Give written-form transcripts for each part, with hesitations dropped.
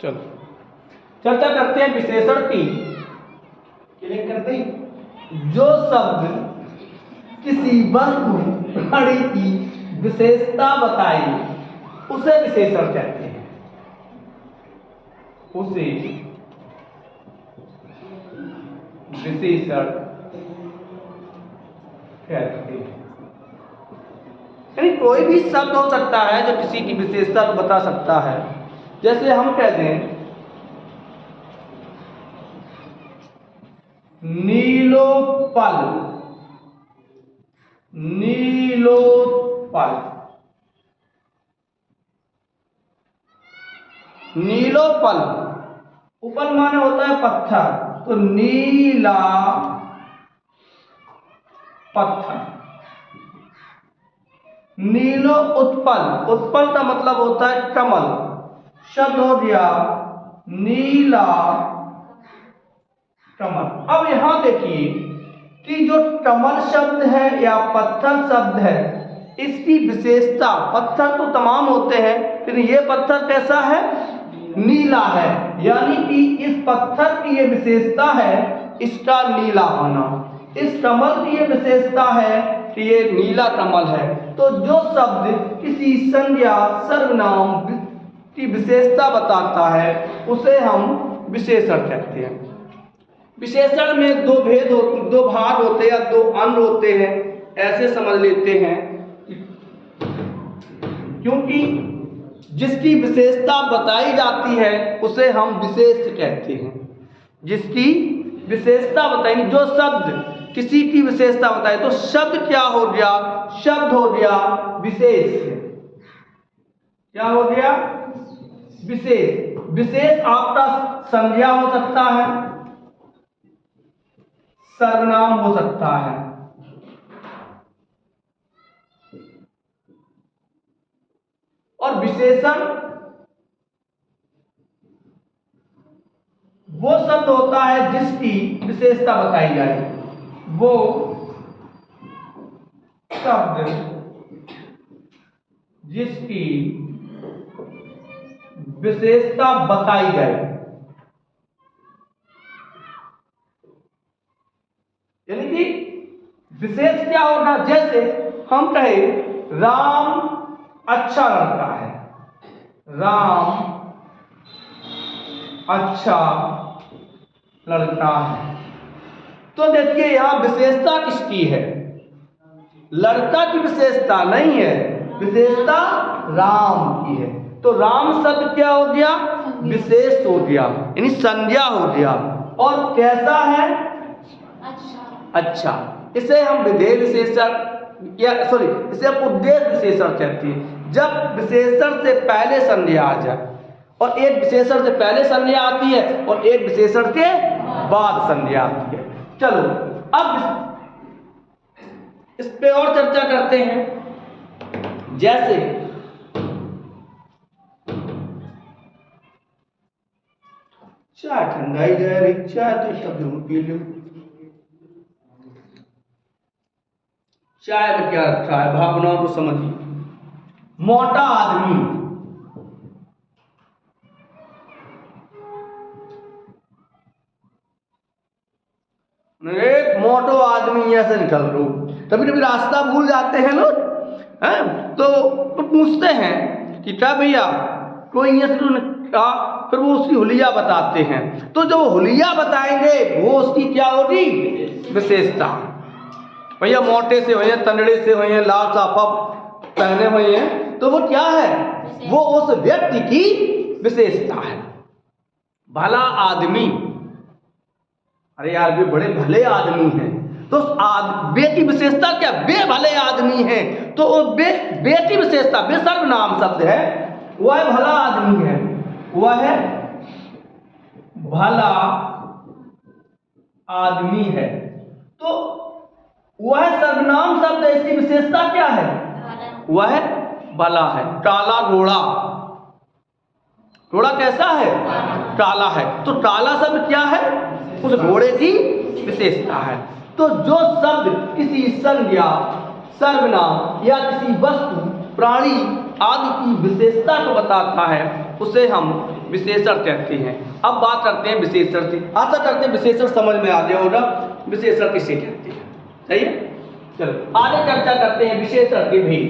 चलो चर्चा करते हैं विशेषण की। क्लिक करते हैं। जो शब्द किसी वस्तु प्राणी की विशेषता बताई उसे विशेषण कहते हैं। उसे विशेषण कहते हैं। यानी कोई भी शब्द हो सकता है जो किसी की विशेषता को बता सकता है। जैसे हम कहते हैं नीलोत्पल, नीलोत्पल, नीलोत्पल, उपल माने होता है पत्थर, तो नीला पत्थर। नीलो उत्पल, उत्पल का मतलब होता है कमल, शब्द हो गया नीला कमल। अब यहां देखिए कि जो कमल शब्द है या पत्थर शब्द है, इसकी विशेषता, पत्थर तो तमाम होते हैं लेकिन ये पत्थर कैसा है? नीला है। यानी कि इस पत्थर की ये विशेषता है इसका नीला होना। इस कमल की ये विशेषता है कि ये नीला कमल है। तो जो शब्द किसी संज्ञा सर्वनाम की विशेषता बताता है उसे हम विशेषण कहते हैं। विशेषण में दो भाग होते हैं या दो अंग होते हैं, ऐसे समझ लेते हैं। क्योंकि जिसकी विशेषता बताई जाती है उसे हम विशेष कहते हैं। जिसकी विशेषता बताएंगे, जो शब्द किसी की विशेषता बताए, तो शब्द क्या हो गया? शब्द हो गया विशेष। क्या हो गया? विशेष। विशेष आपका संज्ञा हो सकता है, सर्वनाम हो सकता है, और विशेषण वो शब्द होता है जिसकी विशेषता बताई जाए। वो शब्द जिसकी विशेषता बताई जाए। यानी कि विशेष क्या होगा? जैसे हम कहे राम अच्छा लड़का है, राम अच्छा लड़का है, तो देखिए यहां विशेषता किसकी है? लड़का की विशेषता नहीं है, विशेषता राम की है। तो राम शब्द क्या हो गया? विशेष हो गया, यानी संज्ञा हो गया। और कैसा है? अच्छा। इसे हम विधेय विशेषण या इसे हम उद्देश्य विशेषण कहते हैं। जब विशेषण से पहले संज्ञा आ जाए, और एक विशेषण से पहले संज्ञा आती है और एक विशेषण के बाद संज्ञा आती है। चलो अब इस पे और चर्चा करते हैं। जैसे चाय ठंडाई जा रही, चाय तो सब पी लो। चाय में क्या रखा है? भावनाओं को समझिए। मोटा आदमी, एक मोटो आदमी ऐसे निकल लो। कभी कभी रास्ता भूल जाते हैं लोग, हैं तो पूछते हैं कि क्या भैया कोई ये कहा, फिर वो उसकी हुलिया बताते हैं। तो जो हुलिया बताएंगे वो उसकी क्या होगी? विशेषता। भैया मोटे से हुए, तंगड़े से हुए, लाल साफा पहने हुए हैं, तो वो क्या है? वो उस व्यक्ति की विशेषता है। भला आदमी, अरे यार वे बड़े भले आदमी हैं, तो बे की विशेषता क्या? बे भले आदमी हैं, तो बे की विशेषता, बे सर्वनाम शब्द है, वह भला आदमी है, वह भला आदमी है। तो वह सर्वनाम शब्द है, इसकी विशेषता क्या है? वह भला है। काला घोड़ा, घोड़ा कैसा है? काला है। तो काला शब्द क्या है? उस घोड़े की विशेषता है। तो जो शब्द किसी संज्ञा सर्वनाम या किसी वस्तु प्राणी आदि की विशेषता को बताता है उसे हम विशेषण कहते हैं। अब बात करते हैं विशेषण की। आशा करते हैं विशेषण समझ में आ गया होगा, विशेषण किसे कहते हैं। सही है, चलो आगे चर्चा करते हैं विशेषण की भी।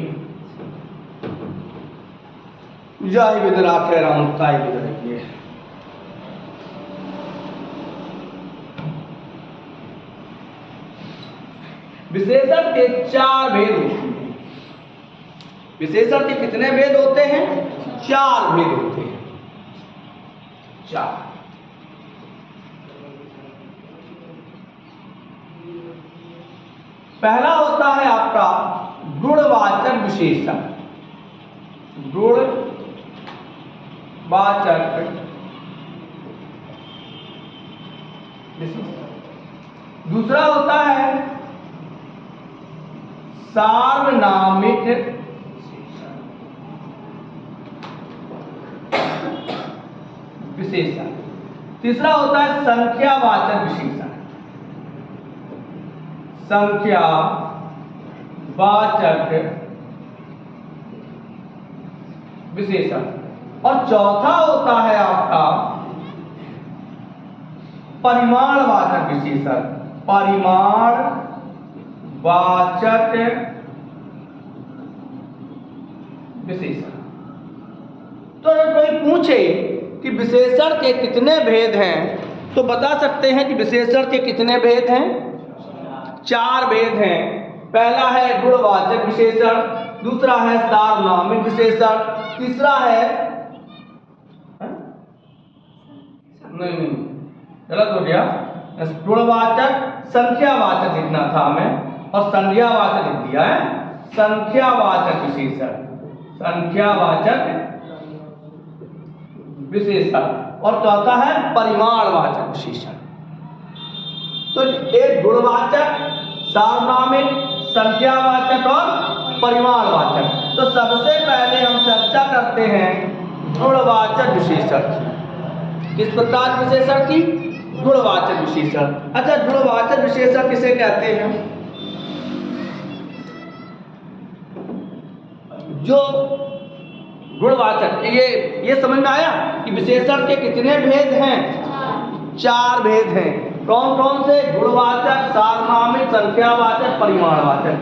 जय विदराथ है राम काय विदराथ। विशेषण के 4 भेद होते हैं। विशेषण के कितने भेद होते हैं? 4 भेद होते हैं। 4। पहला होता है आपका गुणवाचक विशेषण। गुणवाचक विशेषण। दूसरा होता है सार्वनामिक विशेषण। तीसरा होता है संख्यावाचक विशेषण। संख्यावाचक विशेषण। और चौथा होता है आपका परिमाणवाचक विशेषण। परिमाणवाचक विशेषण। तो अगर कोई पूछे कि विशेषण के कितने भेद हैं, तो बता सकते हैं कि विशेषण के कितने भेद हैं? 4 भेद हैं। पहला है गुणवाचक विशेषण, दूसरा है सार्वनामिक विशेषण, तीसरा है नहीं गलत हो गया, गुणवाचक संख्यावाचक लिखना था हमें और संज्ञावाचक लिख दिया है। संख्यावाचक विशेषण, संख्यावाचक विशेषण। और चौथा है परिमाणवाचक विशेषण। तो एक गुणवाचक, सार्वनामिक, संख्यावाचक और परिमाणवाचक। तो सबसे पहले हम चर्चा करते हैं गुणवाचक विशेषण की। किस प्रकार विशेषण की? गुणवाचक विशेषण। अच्छा, गुणवाचक विशेषण किसे कहते हैं? जो गुणवाचक, ये समझ में आया कि विशेषण के कितने भेद हैं? 4 भेद हैं। कौन कौन से? गुणवाचक, सार्वनामिक, संख्यावाचक, परिमाणवाचक।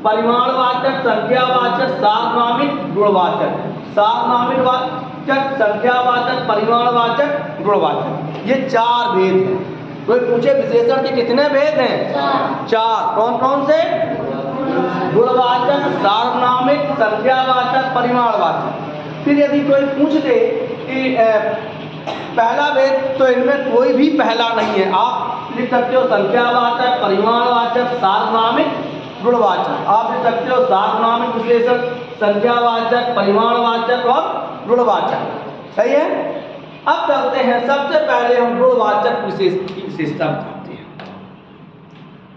परिमाणवाचक, संख्यावाचक, सार्वनामिक, गुणवाचक। सार्वनामिक वाचक, संख्यावाचक, परिमाणवाचक, गुणवाचक। ये 4 भेद हैं। कोई पूछे विशेषण के कितने भेद हैं? 4। कौन कौन से? गुणवाचक, सार्वनामिक, संख्यावाचक, परिमाणवाचक। फिर यदि कोई पूछ दे कि पहला भेद, तो इनमें कोई भी पहला नहीं है। आप लिख सकते हो संख्यावाचक, परिमाणवाचक, सार्वनामिक, गुणवाचक। आप लिख सकते हो सार्वनामिक विशेषण, संख्यावाचक, परिमाणवाचक और गुणवाचक। सही है। अब करते हैं, सबसे पहले हम गुणवाचक विशेषता बताते हैं।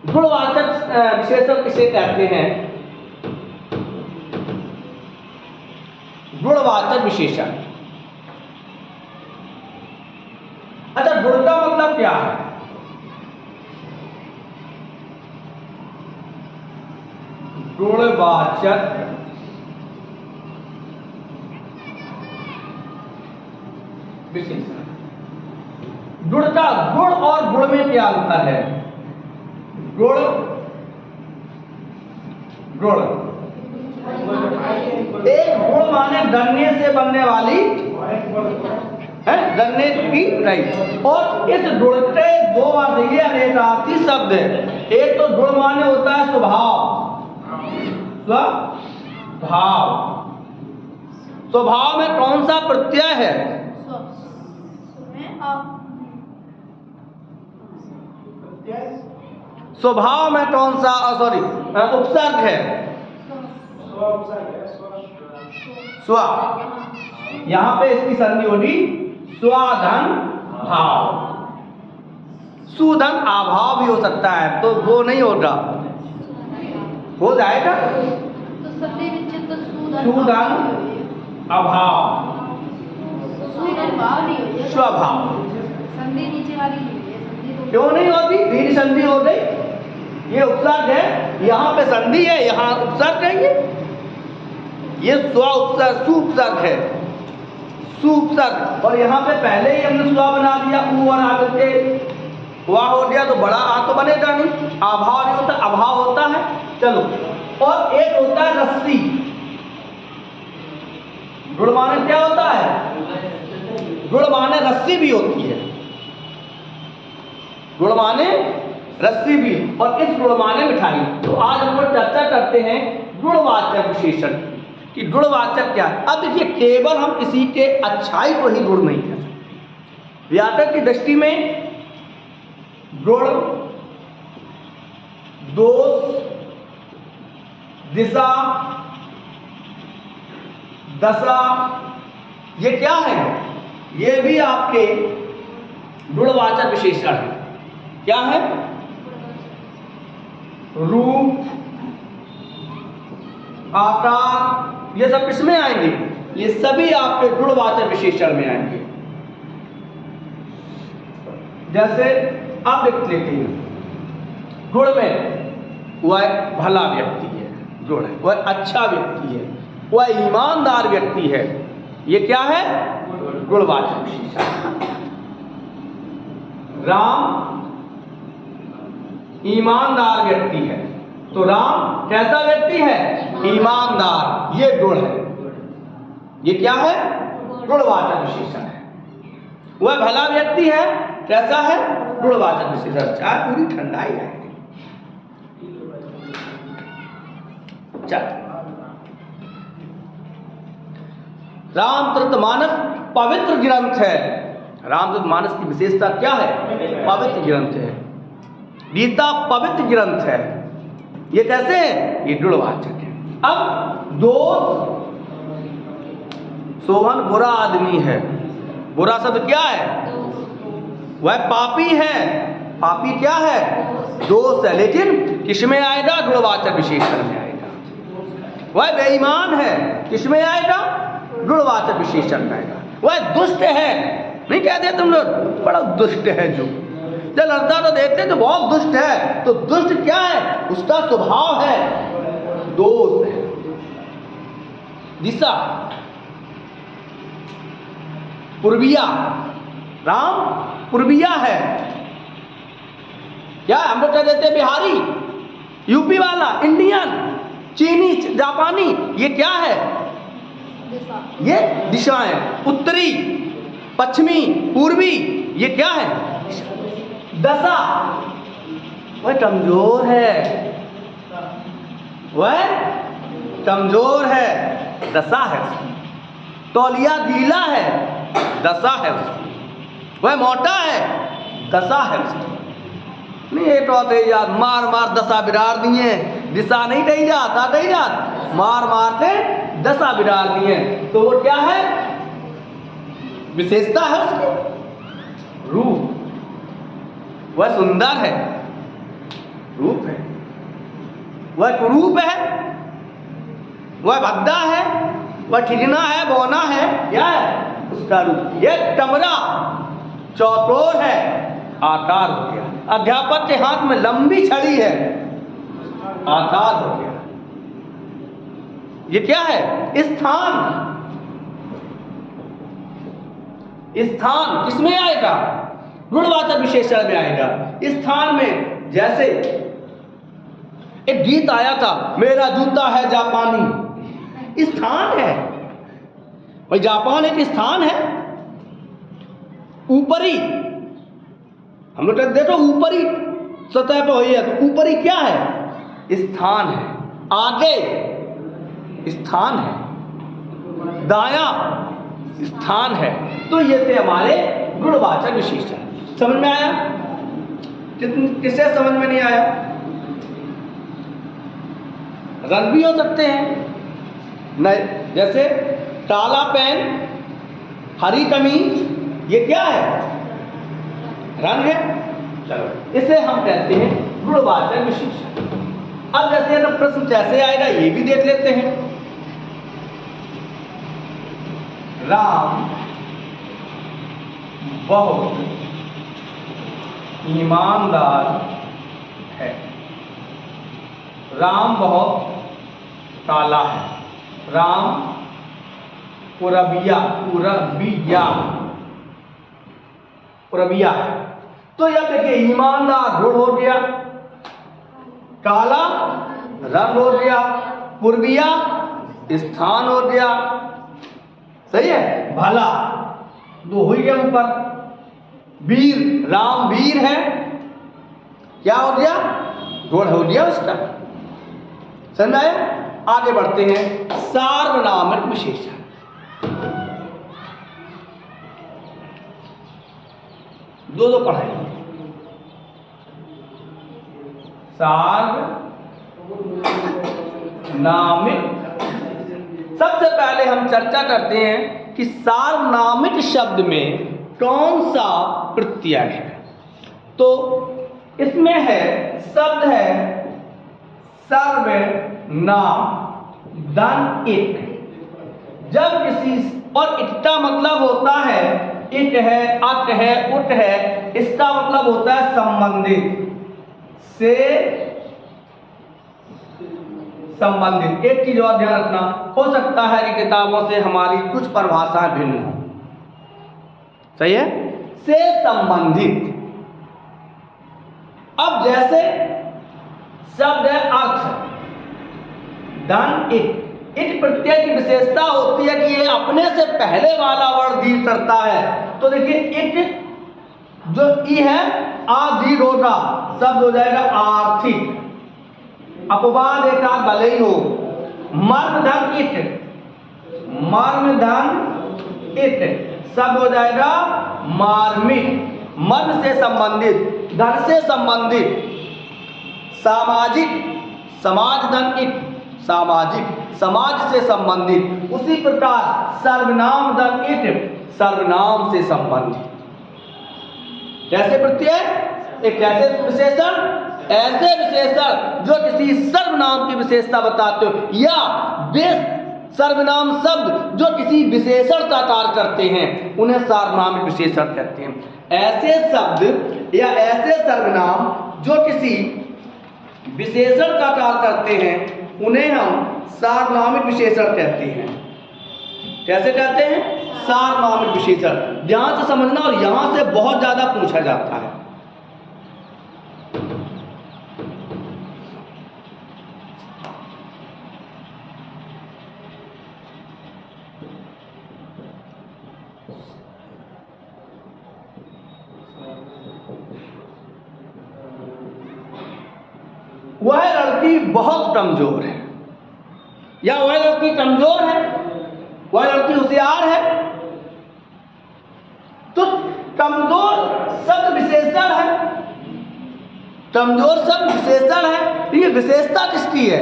गुणवाचक विशेषण किसे कहते हैं? गुणवाचक विशेषण। अच्छा, गुण का मतलब क्या है? गुणवाचक विशेषण। गुण का, गुण और गुण में क्या अंतर है? गुण, गुण एक गुण माने गन्ने से बनने वाली है, गन्ने की राइट। और इस गुण के 2 अर्थ, ये अनेकार्थी शब्द है। एक तो गुण माने होता है स्वभाव, स्वभाव। स्वभाव में कौन सा प्रत्यय है? स्वभाव में कौन सा उपसर्ग है? स्व। यहां पे इसकी संधि होगी स्वाधन भाव। सुधन अभाव भी हो सकता है, तो वो नहीं होगा, हो जाएगा सुधन अभाव, स्वभाव। क्यों नहीं होती? दीर्घ संधि हो गई, ये उपसर्ग है, यहाँ पे संधि है, यहाँ उपसर्ग है। ये स्व उपसर्ग, सु उपसर्ग है, सूपसक, और यहाँ पे पहले ही हमने सुआ बना दिया, ऊ और आ करके वाह हो गया, तो बड़ा आ तो बनेगा नहीं, अभाव नहीं होता, अभाव होता है। चलो, और एक होता है रस्सी। गुड़ माने क्या होता है? गुड़ माने रस्सी भी होती है, गुड़ माने रस्सी भी, और इस गुड़ माने मिठाई। तो आज हम लोग चर्चा करते हैं गुणवाचक विशेषण कि गुणवाचक क्या है। अब देखिए, केवल हम किसी के अच्छाई को ही गुण नहीं कह सकते। व्याकरण की दृष्टि में गुण, दोष, दिशा, दशा, ये क्या है? ये भी आपके गुणवाचक विशेषण है। क्या है? रूप, आकार, ये सब किसमें आएंगे? ये सभी आपके गुणवाचक विशेषण में आएंगे। जैसे आप देख लेते हैं, गुण में वह भला व्यक्ति है, गुण है, वह अच्छा व्यक्ति है, वह ईमानदार व्यक्ति है। ये क्या है? गुणवाचक विशेषण। राम ईमानदार व्यक्ति है, तो राम कैसा व्यक्ति है? ईमानदार, ये गुण है। ये क्या है? गुणवाचक विशेषण है। वह भला व्यक्ति है, कैसा है? गुणवाचक विशेषण। चाय पूरी ठंडाई है। रामचरितमानस पवित्र ग्रंथ है। रामचरितमानस की विशेषता क्या है? पवित्र ग्रंथ है। गीता पवित्र ग्रंथ है। ये कैसे है? ये गुणवाचक है। अब दोष, सोहन बुरा आदमी है। बुरा शब्द क्या है? वह पापी है। पापी क्या है? दोष है, लेकिन किसमें आएगा? गुणवाचक विशेषण में आएगा। वह बेईमान है, किसमें आएगा? गुणवाचक विशेषण में आएगा। वह दुष्ट है, नहीं कहते तुम लोग बड़ा दुष्ट है, जो जब लड़ता तो देखते तो बहुत दुष्ट है, तो दुष्ट क्या है? उसका स्वभाव है, दोष है। दिशा, पूर्विया, राम पूर्विया है। क्या हम लोग कह देते बिहारी, यूपी वाला, इंडियन, चीनी, जापानी, ये क्या है? ये दिशाएं। उत्तरी, पश्चिमी, पूर्वी, ये क्या है? दशा, वह कमजोर है, वह कमजोर है, दशा है। तौलिया गीला है, दशा है उसकी। वह मोटा है, दशा है उसकी। नहीं ये तो आते याद मार मार दशा बिगाड़ दिए, दिशा नहीं कही जात, आ कही जात, मार मार के दशा बिगाड़ दिए। तो वो क्या है? विशेषता है उसकी। रूप, वह सुंदर है, रूप है। वह कुरूप है, वह भद्दा है, वह ठिगना है, बौना है, क्या है उसका रूप? यह कमरा चौकोर है, आकार हो गया। अध्यापक के हाथ में लंबी छड़ी है, आकार हो गया। ये क्या है? स्थान। स्थान किसमें आएगा? गुणवाचक विशेषण में आएगा। स्थान में जैसे एक गीत आया था, मेरा जूता है जापानी, स्थान है भाई। जापान एक स्थान है। ऊपरी, हम लोग देखो ऊपरी सतह पर हुई है, तो ऊपरी क्या है? स्थान है। आगे स्थान है, दायां स्थान है। तो ये थे हमारे गुणवाचक विशेषण। समझ में आया? किसे समझ में नहीं आया? रंग भी हो सकते हैं नहीं, जैसे काला पेन, हरी कमीज, ये क्या है? रंग है। चलो, इसे हम कहते हैं गुणवाचक विशेषण। अब जैसे अगर प्रश्न कैसे आएगा ये भी देख लेते हैं। राम बहुत ईमानदार है। राम बहुत काला है। राम पुरबिया, पुरबिया, पुरबिया। तो यह देखिए ईमानदार रुण हो गया, काला रंग हो गया, पूर्विया स्थान हो गया, सही है। भला दो हो गया ऊपर, वीर राम वीर है, क्या हो गया, जोड़ हो गया उसका, समझ आया। आगे बढ़ते हैं, सार्वनामिक विशेषण। दो पढ़ाई, सार्वनामिक। सबसे पहले हम चर्चा करते हैं कि सार्वनामिक शब्द में कौन सा प्रत्यय है। तो इसमें है, शब्द है सर्वनाम, धन इट। जब किसी, और इट का मतलब होता है, इट है, अट है, उट है, इसका मतलब होता है संबंधित, से संबंधित। एक चीज और ध्यान रखना, हो सकता है कि किताबों से हमारी कुछ परिभाषाएं भिन्न हो, सही है, से संबंधित। अब जैसे शब्द है अर्थ, धन इट। इट प्रत्यय की विशेषता होती है कि ये अपने से पहले वाला वर्ड डील करता है। तो देखिए इट जो ई है, आदि रोगा शब्द हो जाएगा आर्थिक, अपवाद एक आध भले ही हो। मर्म धन इट, मर्म धन इट शब्द हो जाएगा मार्मिक, मर्म से संबंधित, धन से संबंधित। सामाजिक, समाज धन इट, सामाजिक, समाज से संबंधित। उसी प्रकार सर्वनाम धन इट, सर्वनाम से संबंधित। कैसे प्रत्यय, एक कैसे विशेषण, ऐसे विशेषण जो किसी सर्वनाम की विशेषता बताते हो, या वे सर्वनाम शब्द जो किसी विशेषण का कार्य करते हैं, उन्हें सार्वनामिक विशेषण कहते हैं। ऐसे शब्द या ऐसे सर्वनाम जो किसी विशेषण का कार्य करते हैं, उन्हें हम सार्वनामिक विशेषण कहते हैं। कैसे कहते हैं, सार्वनामिक विशेषण। ध्यान से समझना, और यहां से बहुत ज्यादा पूछा जाता है। वह लड़की बहुत कमजोर है, या वह लड़की कमजोर है, वह लड़की होशियार है। तो कमजोर शब्द विशेषण है, कमजोर शब्द विशेषण है। ये विशेषता किसकी है,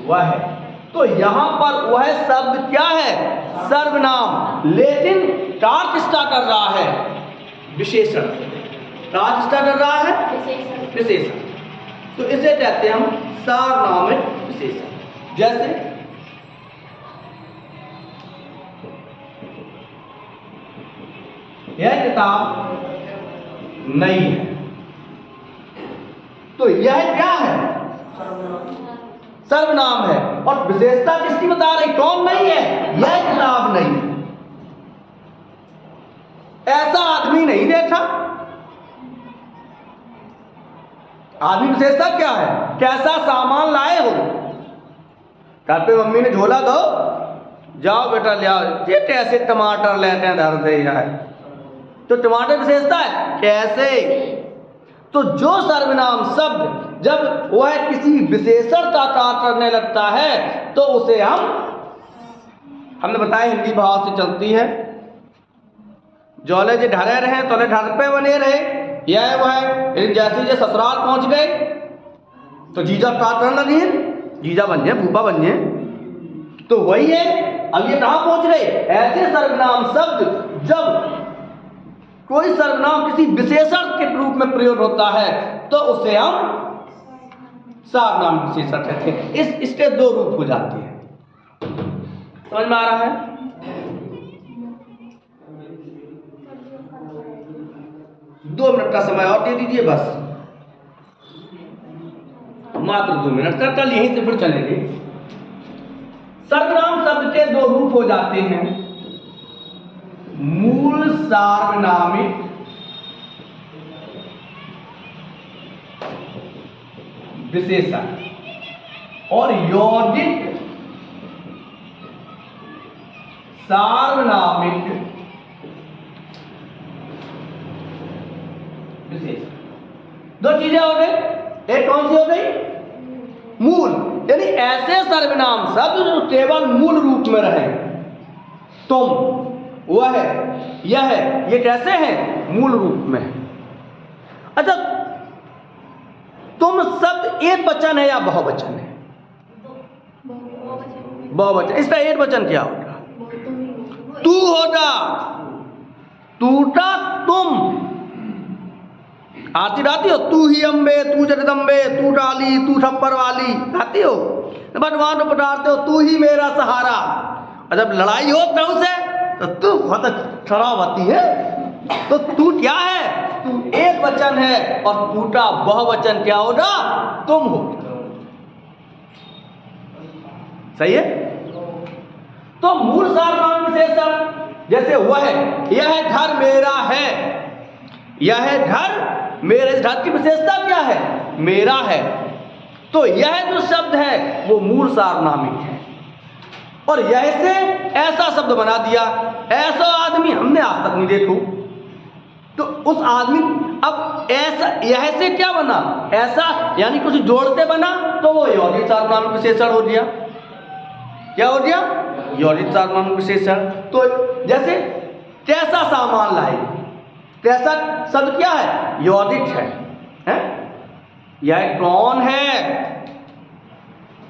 वह है। तो यहां पर वह शब्द क्या है, सर्वनाम, लेकिन कार्य किसका कर रहा है, विशेषण। कार्य किसका कर रहा है, विशेषण। तो इसे कहते हैं हम सार्वनामिक विशेषण। जैसे यह किताब नई है, तो यह क्या है, सर्वनाम है। और विशेषता किसकी बता रही, कौन नहीं है, यह किताब नहीं है। ऐसा आदमी नहीं देखा। आदमी विशेषता क्या है, कैसा सामान लाए हो। घर पे मम्मी ने झोला दो, जाओ बेटा ले आओ, ये कैसे टमाटर लेते हैं धर दे जाए, तो टमाटर विशेषता है, कैसे। तो जो सर्वनाम शब्द जब वह किसी विशेषण का कार्य करने लगता है, तो उसे हमने बताया हिंदी भाव से चलती है, जौले जे ढरे रहे तोले ढर पे बने रहे, यह वह है। लेकिन जैसे ये ससुराल पहुंच गए तो जीजा कार्य करने लगे, जीजा बन जाए, फूफा बन जाए, तो वही है। अब ये कहां पहुंच गए, ऐसे सर्वनाम शब्द जब कोई सर्वनाम किसी विशेषण के रूप में प्रयोग होता है, तो उसे हम सार्वनाम विशेषण कहते हैं। इसके दो रूप हो जाते हैं, समझ में आ रहा है। 2 मिनट का समय और दे दीजिए, बस मात्र 2 मिनट का, कल यहीं से फिर चलेंगे। सर्वनाम शब्द के हो जाते हैं मूल सार्वनामिक विशेषण और यौगिक सार्वनामिक विशेषण। दो चीजें हो गई, एक कौन सी हो गई? मूल, यानी ऐसे सर्वनाम शब्द जो केवल मूल रूप में रहे। तुम, वह, यह, ये कैसे हैं? मूल रूप में। अच्छा, तुम शब्द एक वचन है या बहुवचन है? बहुवचन। इसका एक वचन क्या होगा? तू होगा, तूटा तुम। आती रहती हो, तू ही अम्बे, तू जगदम्बे, तू डाली, तू छप्पर वाली, आती हो। भगवान को पटारते हो, तू ही मेरा सहारा। और जब लड़ाई हो प्रभु से तो तू बहुत खराब आती है। तो तू क्या है? तू एक वचन है और टूटा बहुवचन क्या होगा? तुम हो। सही है? तो मूल सार्वनामिक विशेषण जैसे वह, यह घर मेरा है, यह घर मेरे, घर की विशेषता क्या है? मेरा है। तो यह जो शब्द है वो मूल सार्वनामिक है। और यह से ऐसा शब्द बना दिया, ऐसा आदमी हमने आज तक नहीं देखो। तो उस आदमी, अब ऐसा, यह से क्या बना? ऐसा, यानी कुछ जोड़ते बना, तो वो यौगिक सार्वनामिक विशेषण हो गया। क्या हो गया? यौगिक सार्वनामिक विशेषण। तो जैसे कैसा सामान लाए, कैसा शब्द क्या है? यौगिक है? यह कौन है?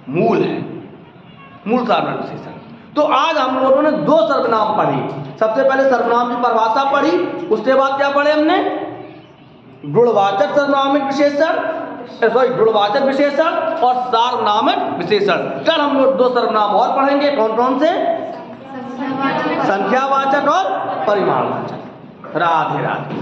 मूल है, मूल सार्वनामिक विशेषण। तो आज हम लोगों ने दो सर्वनाम पढ़ी। सबसे पहले सर्वनाम की परिभाषा पढ़ी, उसके बाद क्या पढ़े हमने? गुणवाचक सर्वनामिक विशेषण, गुणवाचक विशेषण और सार्वनामिक विशेषण। कल हम लोग दो सर्वनाम और पढ़ेंगे। कौन कौन से? संख्यावाचक और परिमाणवाचक। राधे राधे।